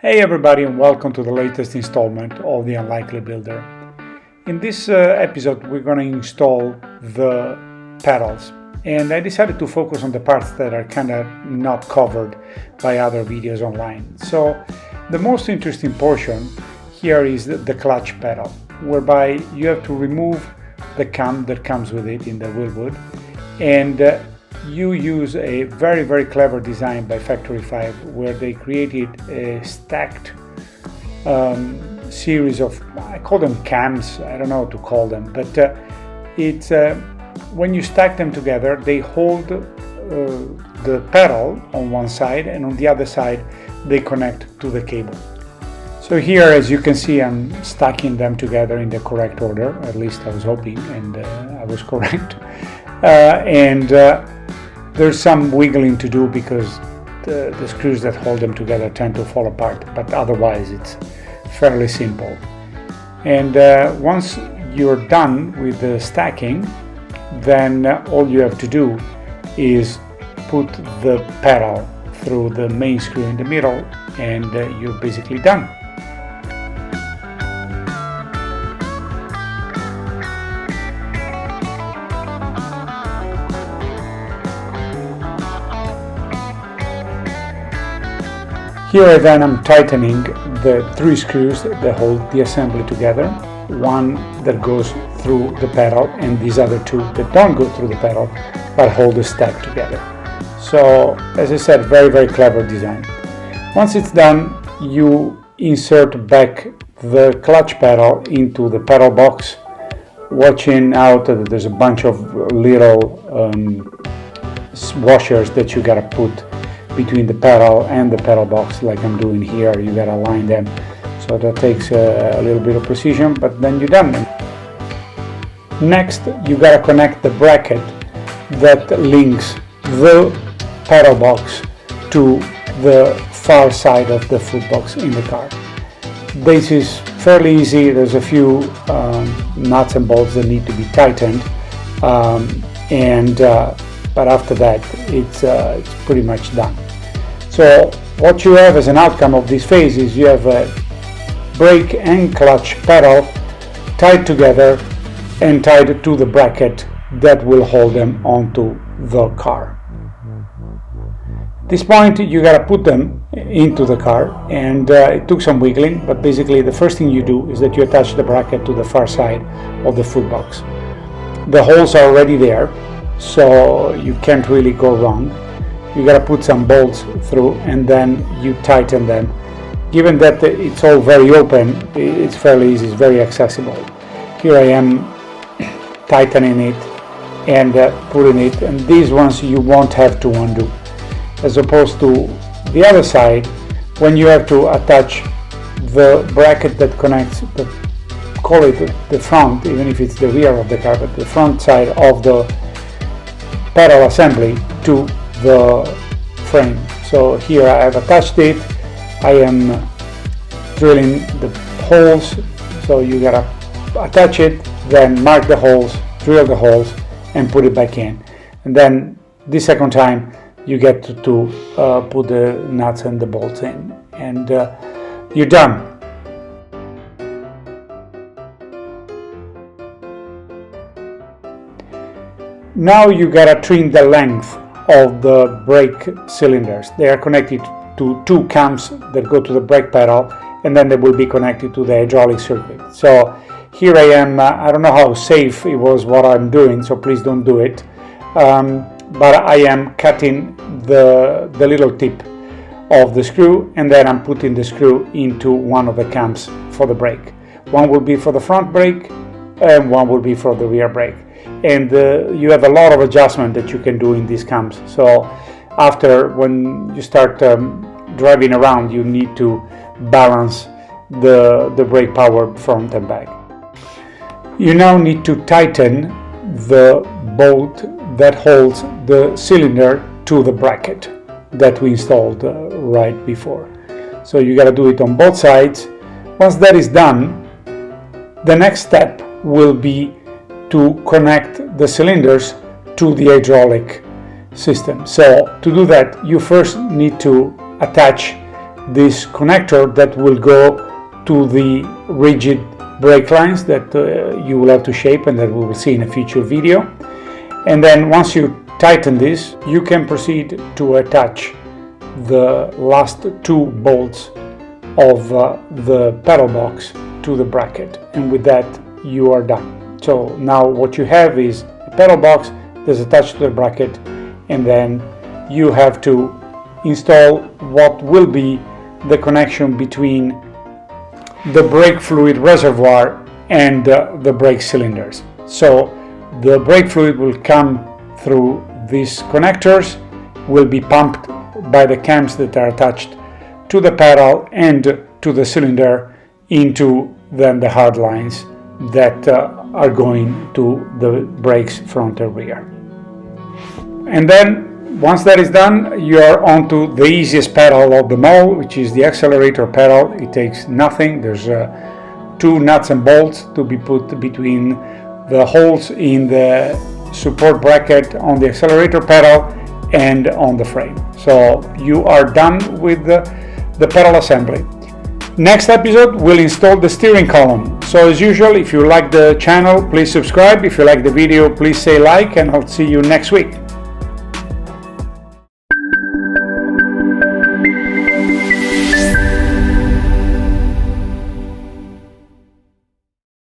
Hey everybody, and welcome to the latest installment of The Unlikely Builder. In this episode we're going to install the pedals, and I decided to focus on the parts that are kind of not covered by other videos online. So the most interesting portion here is the clutch pedal, whereby you have to remove the cam that comes with it in the wheelwood, and you use a very clever design by FactoryFive, where they created a stacked series of, I call them cams, I don't know what to call them, but it's when you stack them together, they hold the pedal on one side, and on the other side they connect to the cable. So here, as you can see, I'm stacking them together in the correct order, at least I was hoping, and I was correct. There's some wiggling to do because the screws that hold them together tend to fall apart, but otherwise it's fairly simple. And once you're done with the stacking, then all you have to do is put the pedal through the main screw in the middle, and you're basically done. Here then I'm tightening the three screws that hold the assembly together, one that goes through the pedal and these other two that don't go through the pedal but hold the stack together. So as I said, very clever design. Once it's done, you insert back the clutch pedal into the pedal box, watching out that there's a bunch of little washers that you gotta put between the pedal and the pedal box, like I'm doing here. You gotta align them, so that takes a little bit of precision, but then you're done. Next, you gotta connect the bracket that links the pedal box to the far side of the foot box in the car. This is fairly easy. There's a few nuts and bolts that need to be tightened, but after that it's pretty much done. So what you have as an outcome of this phase is you have a brake and clutch pedal tied together and tied to the bracket that will hold them onto the car. At this point you gotta put them into the car, and it took some wiggling, but basically the first thing you do is that you attach the bracket to the far side of the foot box. The holes are already there, so you can't really go wrong. You gotta put some bolts through, and then you tighten them. Given that it's all very open, it's fairly easy, it's very accessible. Here I am tightening it and putting it, and these ones you won't have to undo, as opposed to the other side when you have to attach the bracket that connects call it the front, even if it's the rear of the car, but the front side of the pedal assembly to the frame. So here I have attached it. I am drilling the holes, so you gotta attach it, then mark the holes, drill the holes, and put it back in. And then the second time you get to put the nuts and the bolts in, and you're done. Now you gotta trim the length of the brake cylinders. They are connected to two cams that go to the brake pedal, and then they will be connected to the hydraulic circuit. So here I am, I don't know how safe it was what I'm doing, so please don't do it. But I am cutting the little tip of the screw, and then I'm putting the screw into one of the cams for the brake. One will be for the front brake, and one will be for the rear brake. And you have a lot of adjustment that you can do in these cams. So after, when you start driving around, you need to balance the brake power front and back. You now need to tighten the bolt that holds the cylinder to the bracket that we installed right before. So you got to do it on both sides. Once that is done, the next step will be to connect the cylinders to the hydraulic system. So to do that, you first need to attach this connector that will go to the rigid brake lines that you will have to shape and that we will see in a future video. And then once you tighten this, you can proceed to attach the last 2 bolts of the pedal box to the bracket, and with that you are done. So now what you have is a pedal box that's attached to the bracket, and then you have to install what will be the connection between the brake fluid reservoir and the brake cylinders. So the brake fluid will come through these connectors, will be pumped by the cams that are attached to the pedal and to the cylinder into then the hard lines that are going to the brakes front and rear. And then once that is done, you are onto the easiest pedal of them all, which is the accelerator pedal. It takes nothing. There's 2 nuts and bolts to be put between the holes in the support bracket on the accelerator pedal and on the frame. So you are done with the pedal assembly. Next episode we'll install the steering column. So as usual, if you like the channel, please subscribe. If you like the video, please say like, and I'll see you next week.